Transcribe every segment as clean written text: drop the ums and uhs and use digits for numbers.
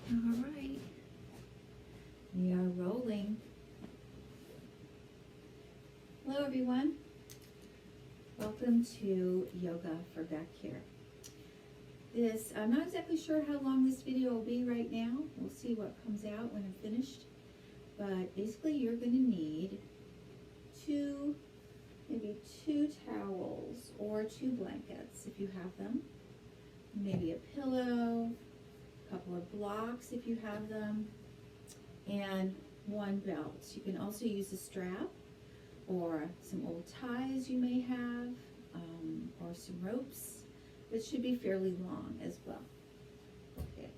All right, we are rolling. Hello everyone, welcome to Yoga for Back Care. I'm not exactly sure how long this video will be right now. We'll see what comes out when I'm finished. But basically you're going to need maybe two towels or two blankets if you have them. Maybe a pillow, a couple of blocks if you have them, and one belt. You can also use a strap or some old ties you may have, or some ropes. It should be fairly long as well. Okay,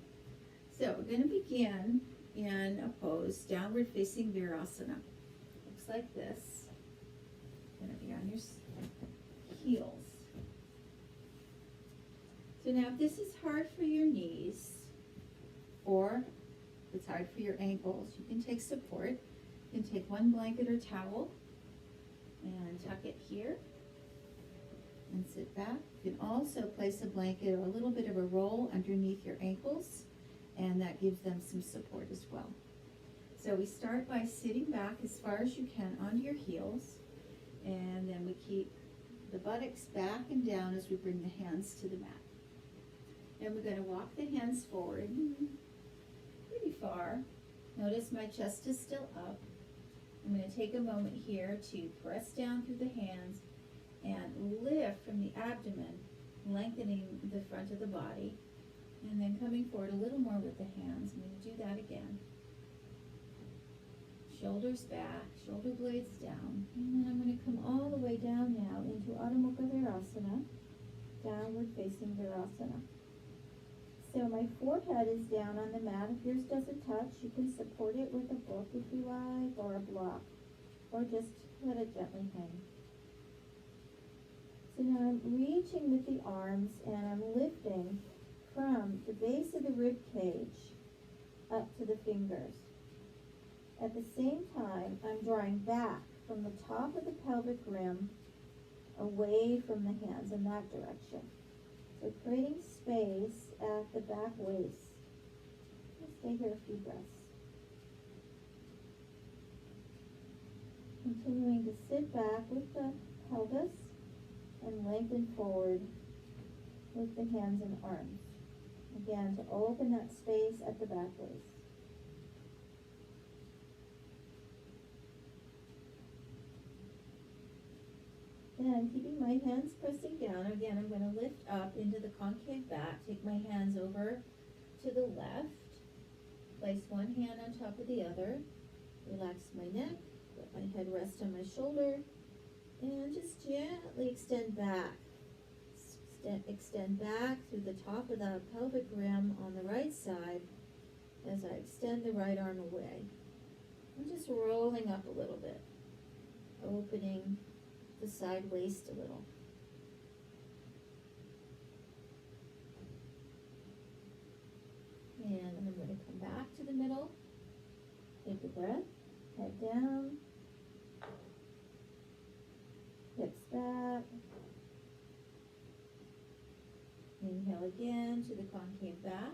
so we're going to begin in a pose, downward facing Virasana. Looks like this. Going to be on your heels. So now if this is hard for your knees, or if it's hard for your ankles, you can take support. You can take one blanket or towel and tuck it here and sit back. You can also place a blanket or a little bit of a roll underneath your ankles, and that gives them some support as well. So we start by sitting back as far as you can onto your heels, and then we keep the buttocks back and down as we bring the hands to the mat. And we're going to walk the hands forward pretty far. Notice my chest is still up. I'm going to take a moment here to press down through the hands and lift from the abdomen, lengthening the front of the body, and then coming forward a little more with the hands. I'm going to do that again. Shoulders back, shoulder blades down, and then I'm going to come all the way down now into Adho Mukha Virasana, downward facing Virasana. So my forehead is down on the mat. If yours doesn't touch, you can support it with a book if you like, or a block, or just let it gently hang. So now I'm reaching with the arms and I'm lifting from the base of the rib cage up to the fingers. At the same time, I'm drawing back from the top of the pelvic rim away from the hands in that direction. So creating space at the back waist. I'll stay here a few breaths. Continuing to sit back with the pelvis and lengthen forward with the hands and arms. Again, to open that space at the back waist. Then, keeping my hands pressing down, again, I'm going to lift up into the concave back, take my hands over to the left, place one hand on top of the other, relax my neck, let my head rest on my shoulder, and just gently extend back. Extend back through the top of the pelvic rim on the right side as I extend the right arm away. I'm just rolling up a little bit, opening the side waist a little. And I'm going to come back to the middle. Take a breath, head down, hips back. Inhale again to the concave back.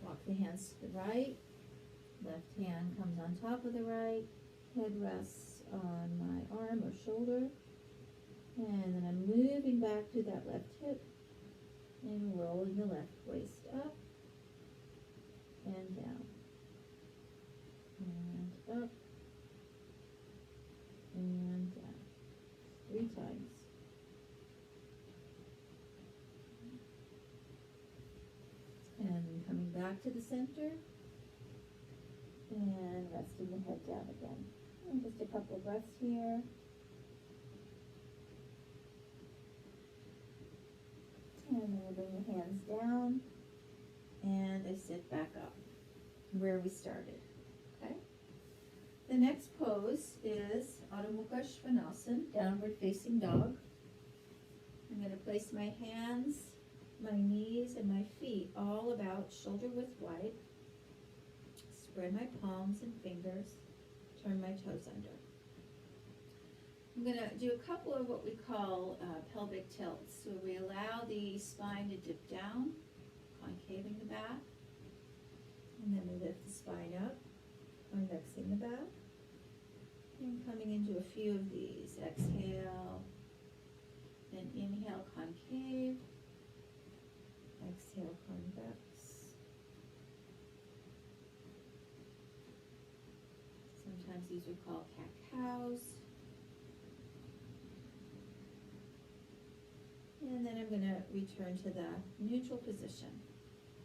Walk the hands to the right. Left hand comes on top of the right. Head rests on my arm or shoulder. And then I'm moving back to that left hip and rolling the left waist up and down. And up and down. 3 times. And coming back to the center and resting the head down again. And just a couple breaths here. And then we'll bring the hands down and I sit back up where we started. Okay. The next pose is Adho Mukha Svanasana, downward facing dog. I'm going to place my hands, my knees, and my feet all about shoulder width wide. Spread my palms and fingers. Turn my toes under. I'm going to do a couple of what we call pelvic tilts. So we allow the spine to dip down, concaving the back. And then we lift the spine up, convexing the back. And coming into a few of these. Exhale. Then inhale, concave. Exhale, convex. Sometimes these are called cat-cows. And then I'm going to return to the neutral position.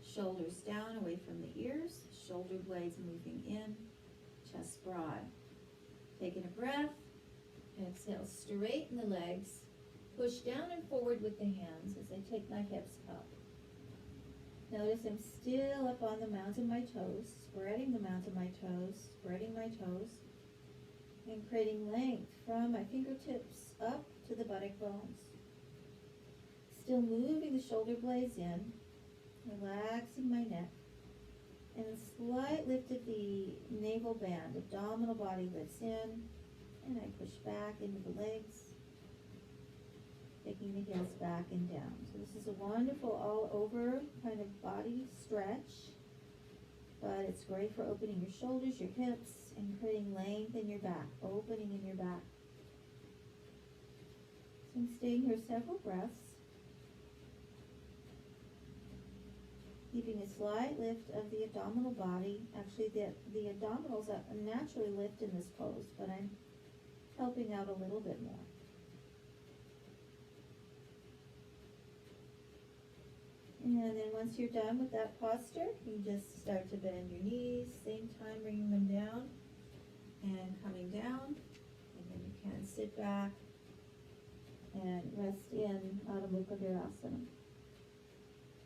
Shoulders down, away from the ears. Shoulder blades moving in. Chest broad. Taking a breath. Exhale, straighten the legs. Push down and forward with the hands as I take my hips up. Notice I'm still up on the mounds of my toes, spreading the mounds of my toes, spreading my toes, and creating length from my fingertips up to the buttock bones. Still moving the shoulder blades in, relaxing my neck, and a slight lift of the navel band. Abdominal body lifts in, and I push back into the legs, taking the heels back and down. So this is a wonderful all-over kind of body stretch, but it's great for opening your shoulders, your hips, and creating length in your back, opening in your back. So I'm staying here several breaths, keeping a slight lift of the abdominal body. Actually, the abdominals naturally lift in this pose, but I'm helping out a little bit more. And then once you're done with that posture, you just start to bend your knees, same time bringing them down and coming down. And then you can sit back and rest in Adho Mukha Virasana.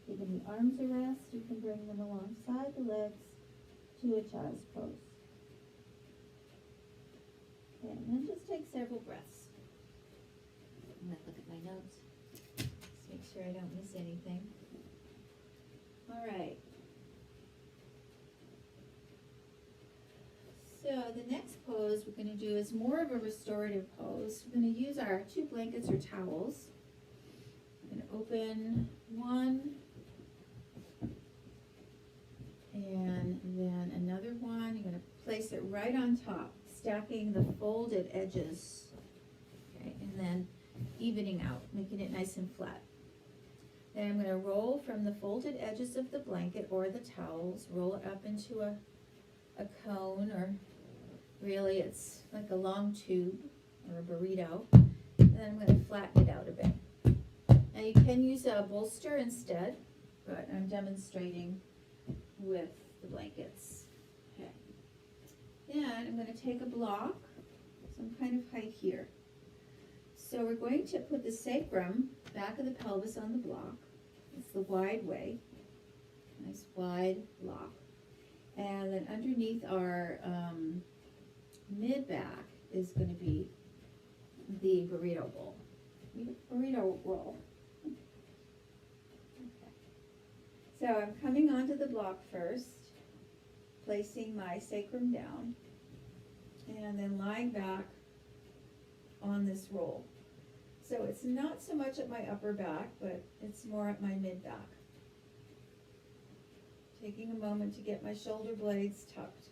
Giving the arms a rest, you can bring them alongside the legs to a child's pose. Okay, and then just take several breaths. I'm going to look at my notes. Just make sure I don't miss anything. All right. So the next pose we're going to do is more of a restorative pose. We're going to use our 2 blankets or towels. I'm going to open one and then another one. You're going to place it right on top, stacking the folded edges. Okay, and then evening out, making it nice and flat. Then I'm going to roll from the folded edges of the blanket or the towels, roll it up into a cone, or really it's like a long tube or a burrito. And then I'm going to flatten it out a bit. Now you can use a bolster instead, but I'm demonstrating with the blankets. Okay. Then I'm going to take a block, some kind of height here. So we're going to put the sacrum, back of the pelvis, on the block. It's the wide way, nice wide block. And then underneath our mid-back is going to be the burrito bowl. Burrito roll. Okay. So I'm coming onto the block first, placing my sacrum down, and then lying back on this roll. So it's not so much at my upper back, but it's more at my mid-back. Taking a moment to get my shoulder blades tucked.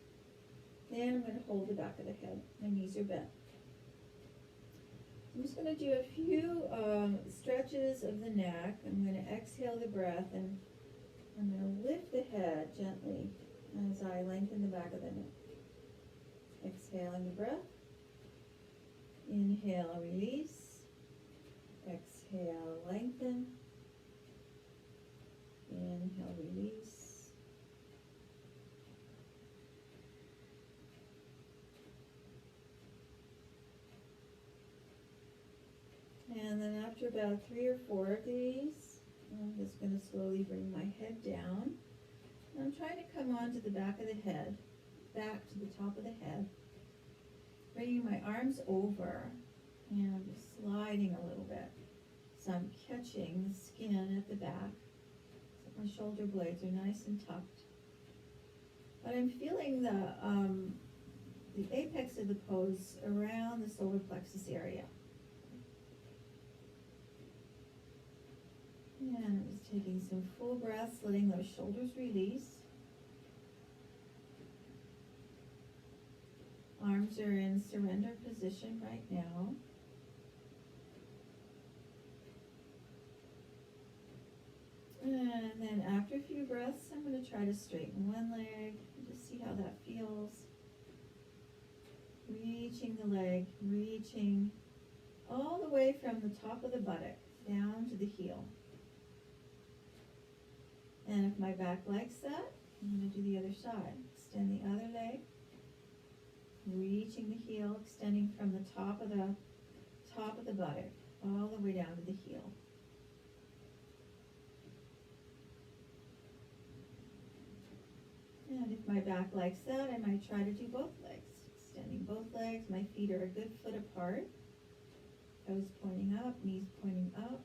Then I'm going to hold the back of the head. My knees are bent. I'm just going to do a few stretches of the neck. I'm going to exhale the breath, and I'm going to lift the head gently as I lengthen the back of the neck. Exhaling the breath. Inhale, release. Exhale, lengthen. Inhale, release. And then after about 3 or 4 of these, I'm just going to slowly bring my head down. I'm trying to come onto the back of the head, back to the top of the head, bringing my arms over and just sliding a little bit. So I'm catching the skin at the back, so my shoulder blades are nice and tucked. But I'm feeling the apex of the pose around the solar plexus area. And I'm just taking some full breaths, letting those shoulders release. Arms are in surrender position right now. And then after a few breaths, I'm going to try to straighten one leg and just see how that feels. Reaching the leg, reaching all the way from the top of the buttock down to the heel. And if my back likes that, I'm going to do the other side. Extend the other leg, reaching the heel, extending from the top of the buttock all the way down to the heel. And if my back likes that, I might try to do both legs. Extending both legs, my feet are a good foot apart. Toes pointing up, knees pointing up.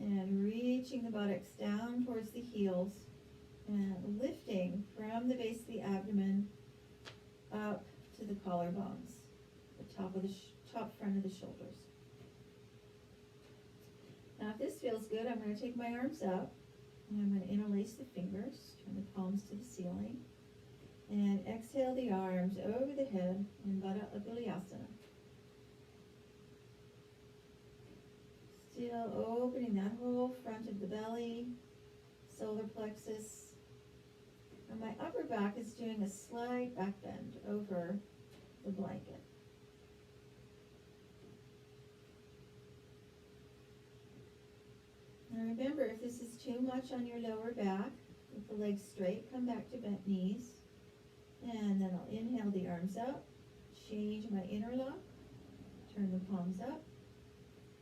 And reaching the buttocks down towards the heels and lifting from the base of the abdomen up to the collarbones, the top of the top front of the shoulders. Now if this feels good, I'm going to take my arms up and I'm going to interlace the fingers, turn the palms to the ceiling, and exhale the arms over the head in Baddha Uttalayasana. Still opening that whole front of the belly, solar plexus. And my upper back is doing a slight back bend over the blanket. Now remember, if this is too much on your lower back, with the legs straight, come back to bent knees. And then I'll inhale the arms up, change my interlock, turn the palms up,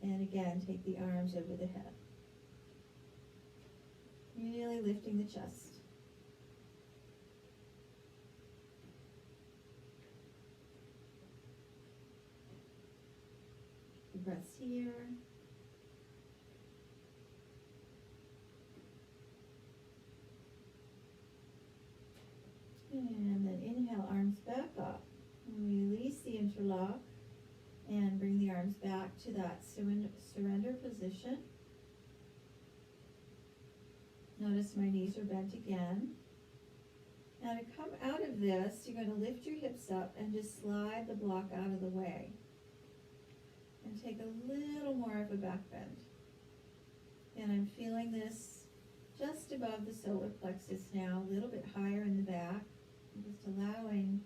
and again, take the arms over the head. Really lifting the chest. The breaths here. And then inhale, arms back up. Release the interlock and bring the arms back to that surrender position. Notice my knees are bent again. Now to come out of this, you're going to lift your hips up and just slide the block out of the way. And take a little more of a back bend. And I'm feeling this just above the solar plexus now, a little bit higher in the back. I'm just allowing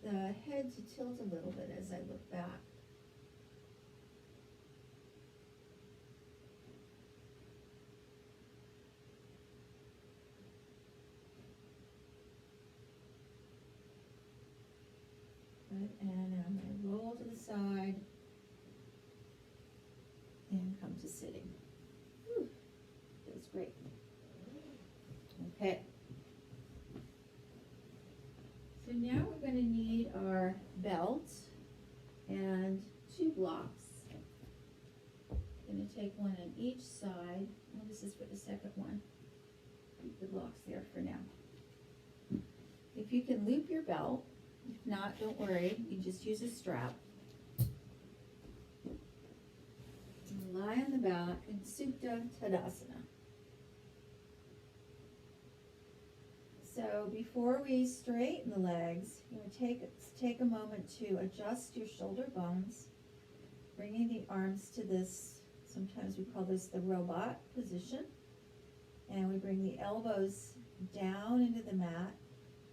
the head to tilt a little bit as I look back. Good, and now I'm going to roll to the side and come to sitting. Whew, feels great. Okay. So now we're going to need our belt and 2 blocks. I'm going to take one on each side. Well, this is for the second one. Keep the blocks there for now. If you can loop your belt, if not, don't worry. You just use a strap. And lie on the back in Supta Tadasana. So before we straighten the legs, you're going to take a moment to adjust your shoulder bones, bringing the arms to this, sometimes we call this the robot position, and we bring the elbows down into the mat,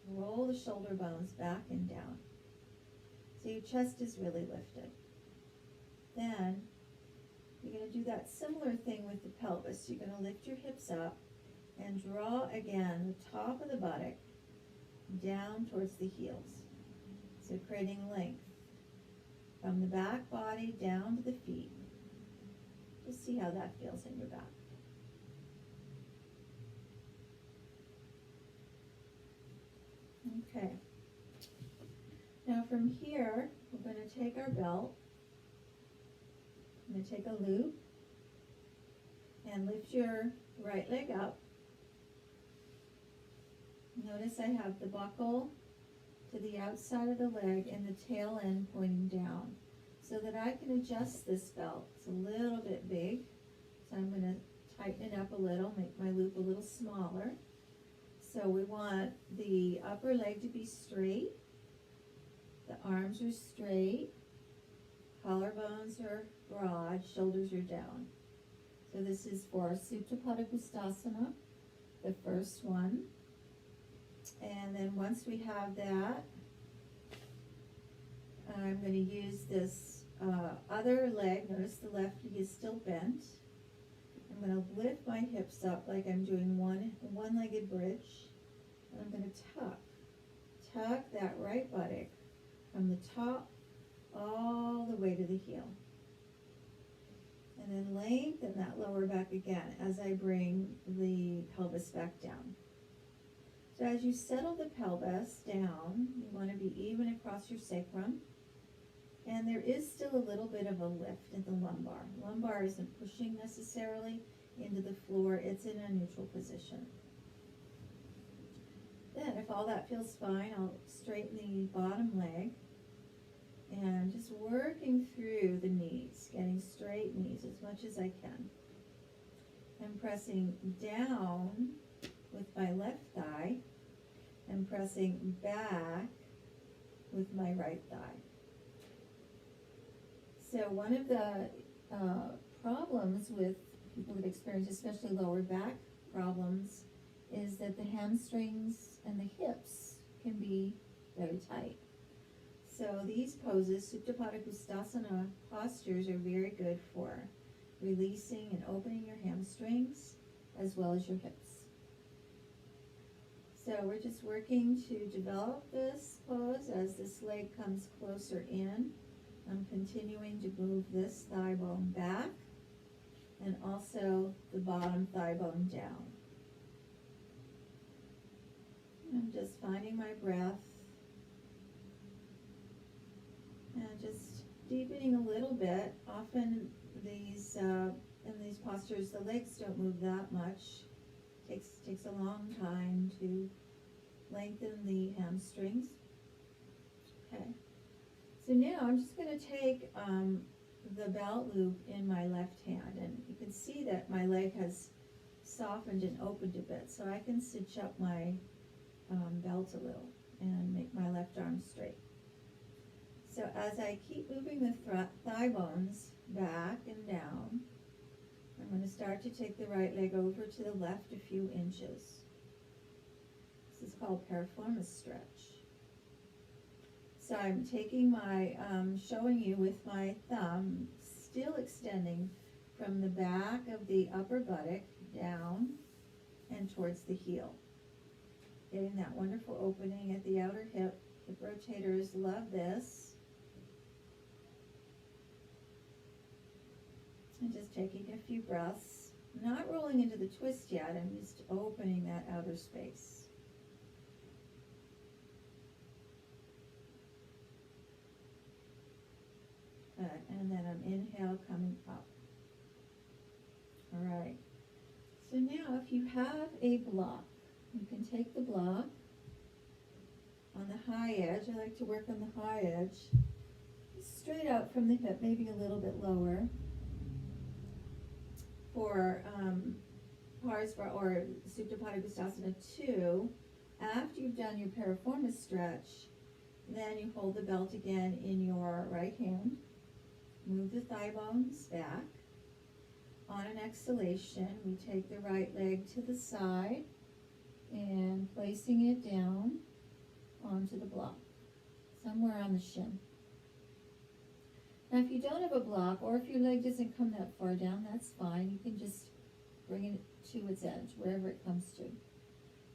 roll the shoulder bones back and down. So your chest is really lifted. Then you're going to do that similar thing with the pelvis. You're going to lift your hips up and draw again the top of the buttock down towards the heels. So creating length from the back body down to the feet. Just see how that feels in your back. Okay. Now from here, we're going to take our belt. I'm going to take a loop and lift your right leg up. Notice I have the buckle to the outside of the leg and the tail end pointing down so that I can adjust this belt. It's a little bit big, so I'm going to tighten it up a little, make my loop a little smaller So we want the upper leg to be straight, the arms are straight, collarbones are broad, shoulders are down. So this is for Supta Pada Kustasana, the first one. And then once we have that, I'm going to use this other leg. Notice the left knee is still bent. I'm going to lift my hips up like I'm doing one-legged bridge. And I'm going to tuck that right buttock from the top all the way to the heel. And then lengthen that lower back again as I bring the pelvis back down. So as you settle the pelvis down, you want to be even across your sacrum. And there is still a little bit of a lift in the lumbar. Lumbar isn't pushing necessarily into the floor, it's in a neutral position. Then if all that feels fine, I'll straighten the bottom leg and just working through the knees, getting straight knees as much as I can. I'm pressing down with my left thigh and pressing back with my right thigh. So one of the problems with people that experience especially lower back problems is that the hamstrings and the hips can be very tight. So these poses, Supta Pada Kustasana postures, are very good for releasing and opening your hamstrings as well as your hips. So we're just working to develop this pose as this leg comes closer in. I'm continuing to move this thigh bone back and also the bottom thigh bone down. I'm just finding my breath and just deepening a little bit. Often these in these postures the legs don't move that much. Takes a long time to lengthen the hamstrings. Okay. So now I'm just going to take the belt loop in my left hand, and you can see that my leg has softened and opened a bit, so I can cinch up my belt a little and make my left arm straight. So as I keep moving the thigh bones back and down, I'm going to start to take the right leg over to the left a few inches. This is called piriformis stretch. So I'm taking my, showing you with my thumb, still extending from the back of the upper buttock down and towards the heel. Getting that wonderful opening at the outer hip. Hip rotators love this. And just taking a few breaths. Not rolling into the twist yet, I'm just opening that outer space. Good, and then I'm inhale coming up. All right. So now if you have a block, you can take the block on the high edge. I like to work on the high edge. Straight out from the hip, maybe a little bit lower. For Parsva or Supta Pada Kustasana 2, after you've done your piriformis stretch, then you hold the belt again in your right hand. Move the thigh bones back. On an exhalation, we take the right leg to the side and placing it down onto the block, somewhere on the shin. Now if you don't have a block, or if your leg doesn't come that far down, that's fine. You can just bring it to its edge, wherever it comes to.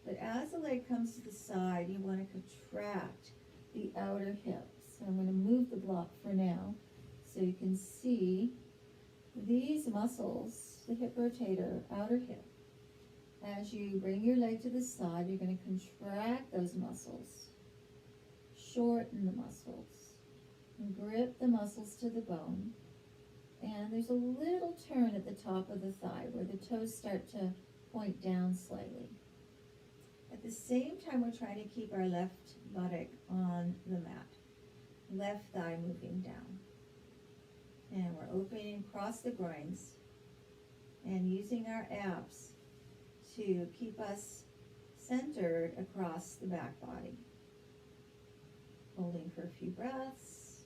But as the leg comes to the side, you want to contract the outer hip. So I'm going to move the block for now, so you can see these muscles, the hip rotator, outer hip. As you bring your leg to the side, you're going to contract those muscles, shorten the muscles, and grip the muscles to the bone. And there's a little turn at the top of the thigh where the toes start to point down slightly. At the same time, we're trying to keep our left buttock on the mat, left thigh moving down. And we're opening across the groins and using our abs to keep us centered across the back body. Holding for a few breaths.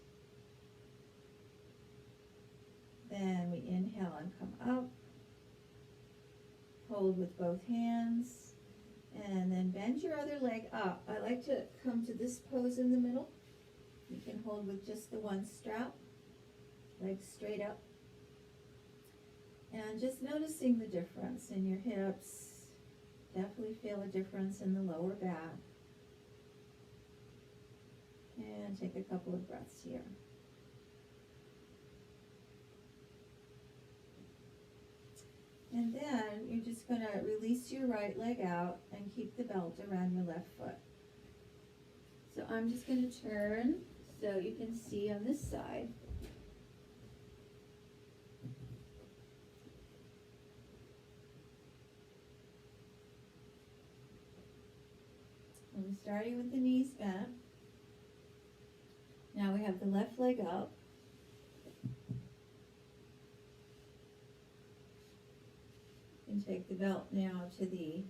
Then we inhale and come up. Hold with both hands. And then bend your other leg up. I like to come to this pose in the middle. You can hold with just the one strap. Legs straight up. And just noticing the difference in your hips. Definitely feel a difference in the lower back. And take a couple of breaths here. And then you're just going to release your right leg out and keep the belt around your left foot. So I'm just going to turn so you can see on this side. I'm starting with the knees bent. Now we have the left leg up. And take the belt now to the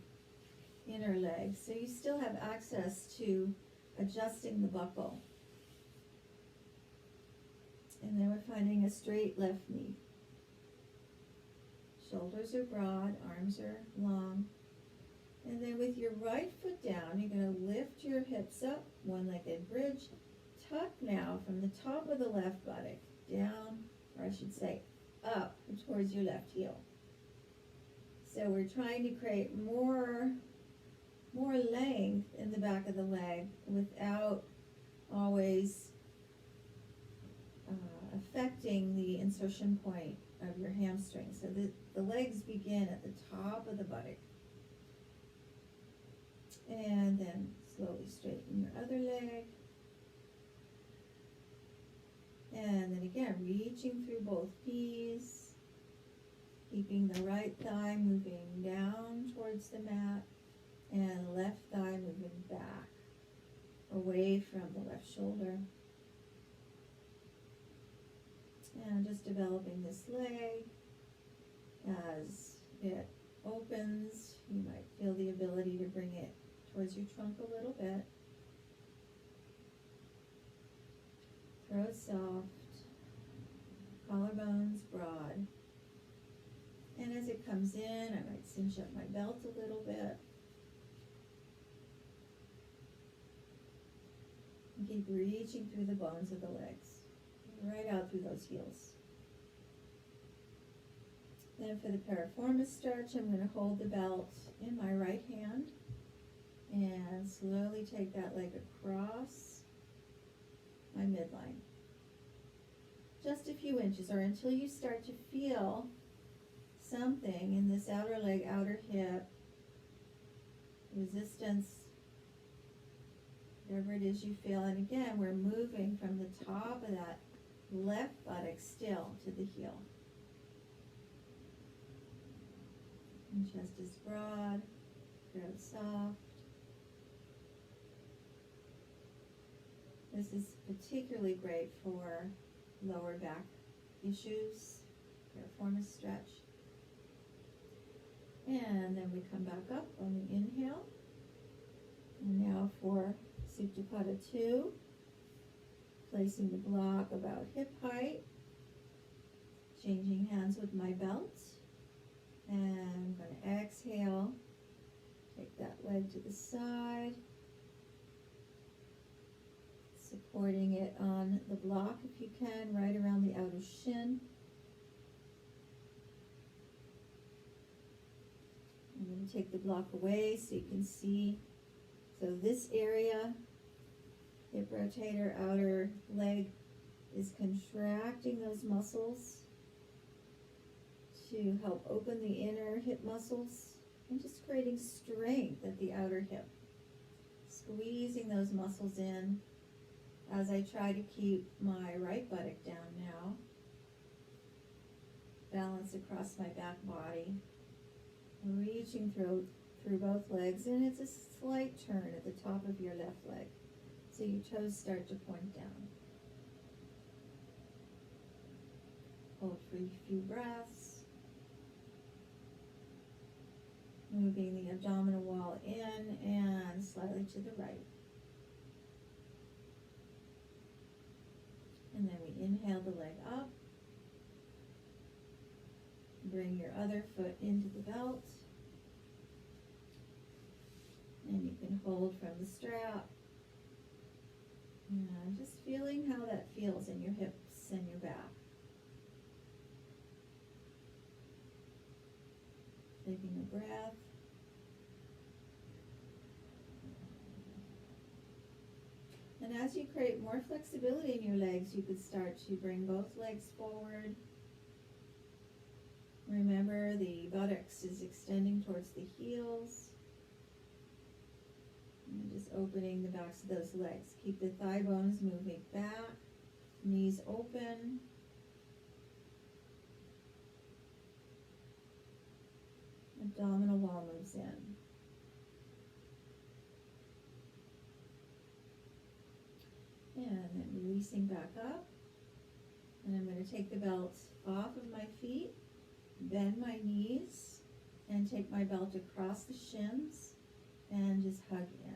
inner leg. So you still have access to adjusting the buckle. And then we're finding a straight left knee. Shoulders are broad, arms are long. And then with your right foot down, you're going to lift your hips up, one-legged bridge. Tuck now from the top of the left buttock down, or I should say up towards your left heel. So we're trying to create more length in the back of the leg without always affecting the insertion point of your hamstring. So the legs begin at the top of the buttock. And then slowly straighten your other leg. And then again, reaching through both knees, keeping the right thigh moving down towards the mat, and left thigh moving back, away from the left shoulder. And just developing this leg as it opens. You might feel the ability to bring it towards your trunk a little bit. Throat soft, collarbones broad. And as it comes in, I might cinch up my belt a little bit. And keep reaching through the bones of the legs, right out through those heels. Then for the piriformis stretch, I'm going to hold the belt in my right hand and slowly take that leg across my midline. Just a few inches, or until you start to feel something in this outer leg, outer hip, resistance, whatever it is you feel. And again, we're moving from the top of that left buttock still to the heel. And chest is broad, throat soft. This is particularly great for lower back issues, piriformis stretch. And then we come back up on the inhale. And now for Supta Pada 2, placing the block about hip height, changing hands with my belt. And I'm going to exhale, take that leg to the side, supporting it on the block if you can, right around the outer shin. I'm going to take the block away so you can see. So this area, hip rotator, outer leg, is contracting those muscles to help open the inner hip muscles and just creating strength at the outer hip. Squeezing those muscles in as I try to keep my right buttock down now. Balance across my back body. Reaching through both legs, and it's a slight turn at the top of your left leg. So your toes start to point down. Hold for a few breaths. Moving the abdominal wall in and slightly to the right. And then we inhale the leg up. Bring your other foot into the belt. And you can hold from the strap. And just feeling how that feels in your hips and your back. Taking a breath. And as you create more flexibility in your legs, you could start to bring both legs forward. Remember, the buttocks is extending towards the heels. And just opening the backs of those legs. Keep the thigh bones moving back, knees open. Abdominal wall moves in. And then releasing back up. And I'm going to take the belt off of my feet, bend my knees, and take my belt across the shins and just hug in.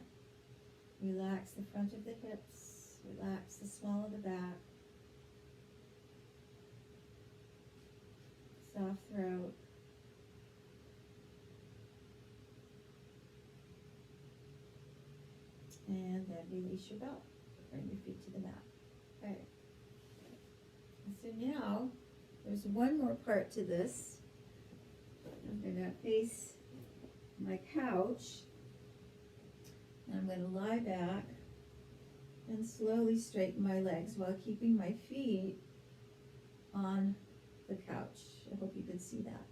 Relax the front of the hips, relax the small of the back. Soft throat. And then release your belt. Bring your feet to the mat. Okay. So now, there's one more part to this. I'm going to face my couch. And I'm going to lie back and slowly straighten my legs while keeping my feet on the couch. I hope you can see that.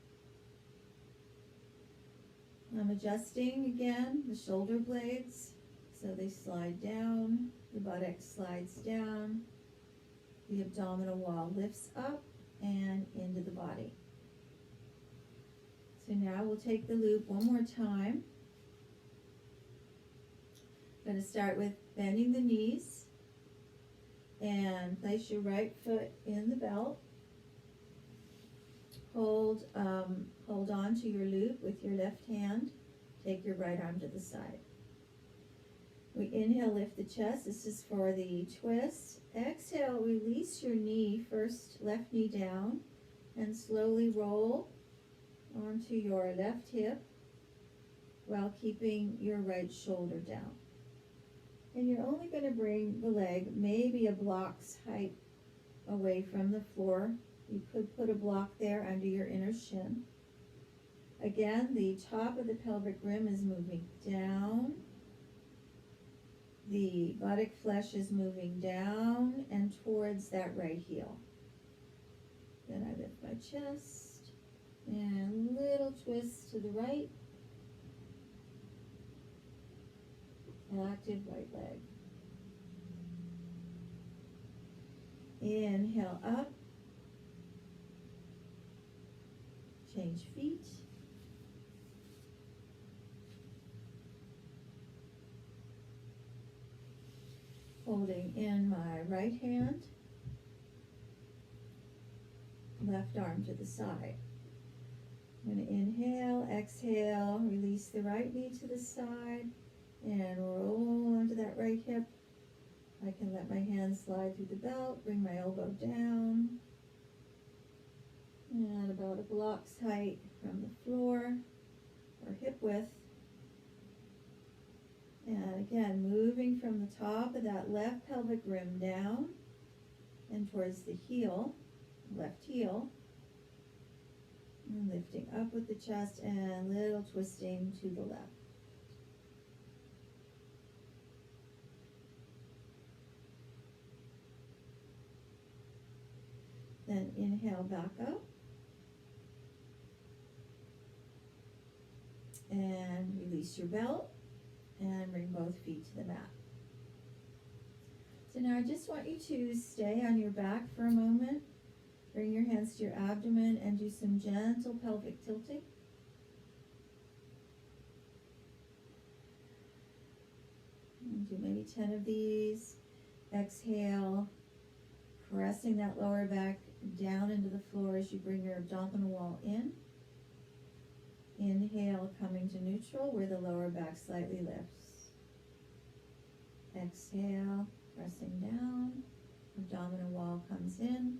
I'm adjusting again the shoulder blades so they slide down, the buttock slides down, the abdominal wall lifts up and into the body. So now we'll take the loop one more time. I'm going to start with bending the knees and place your right foot in the belt. Hold on to your loop with your left hand. Take your right arm to the side. We inhale, lift the chest. This is for the twist. Exhale, release your knee, first left knee down, and slowly roll onto your left hip while keeping your right shoulder down. And you're only going to bring the leg maybe a block's height away from the floor. You could put a block there under your inner shin. Again, the top of the pelvic rim is moving down. The buttock flesh is moving down and towards that right heel. Then I lift my chest and little twist to the right. Active right leg. Inhale up. Change feet. Holding in my right hand. Left arm to the side. I'm going to inhale, exhale, release the right knee to the side. And roll onto that right hip. I can let my hands slide through the belt, bring my elbow down. And about a block's height from the floor, or hip width. And again, moving from the top of that left pelvic rim down and towards the heel, left heel. And lifting up with the chest and little twisting to the left. Then inhale back up. And release your belt. And bring both feet to the mat. So now I just want you to stay on your back for a moment. Bring your hands to your abdomen and do some gentle pelvic tilting. And do maybe 10 of these. Exhale, pressing that lower back down into the floor as you bring your abdominal wall in. Inhale, coming to neutral where the lower back slightly lifts. Exhale, pressing down. Abdominal wall comes in.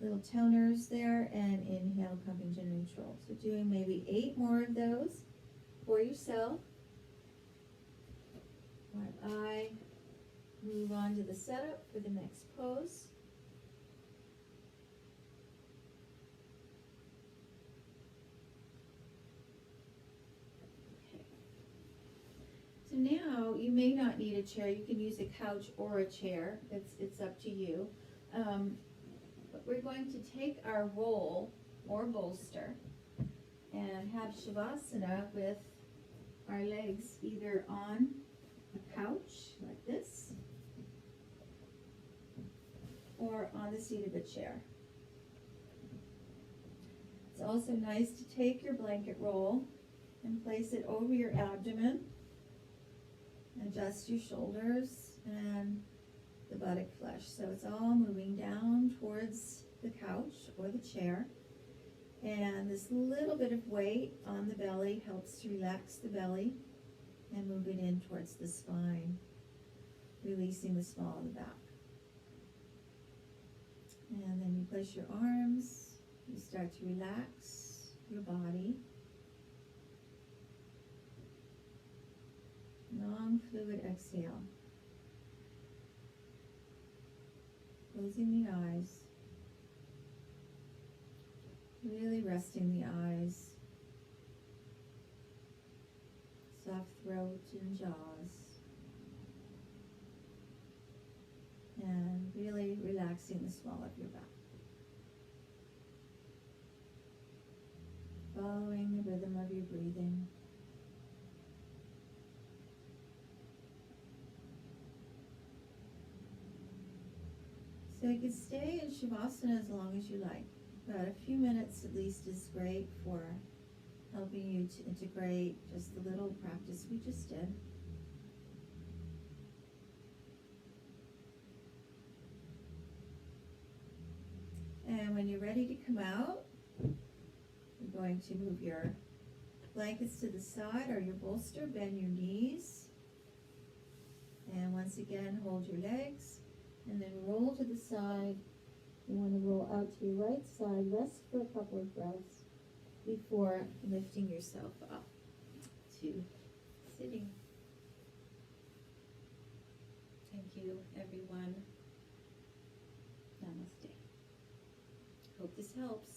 Little toners there, and inhale, coming to neutral. So doing maybe 8 more of those for yourself. While I move on to the setup for the next pose. Okay. So now you may not need a chair. You can use a couch or a chair. It's up to you. But we're going to take our roll or bolster and have Shavasana with our legs either on a couch like this or on the seat of a chair. It's also nice to take your blanket roll and place it over your abdomen. Adjust your shoulders and the buttock flesh. So it's all moving down towards the couch or the chair. And this little bit of weight on the belly helps to relax the belly and move it in towards the spine, releasing the small of the back. And then you place your arms, you start to relax your body. Long fluid exhale. Closing the eyes. Really resting the eyes. Soft throat and jaws. And really relaxing the small of your back. Following the rhythm of your breathing. So you can stay in Shavasana as long as you like. But a few minutes at least is great for helping you to integrate just the little practice we just did. And when you're ready to come out, you're going to move your blankets to the side or your bolster, bend your knees. And once again, hold your legs. And then roll to the side. You want to roll out to your right side. Rest for a couple of breaths before lifting yourself up to sitting. Thank you, everyone. Namaste. Hope this helps.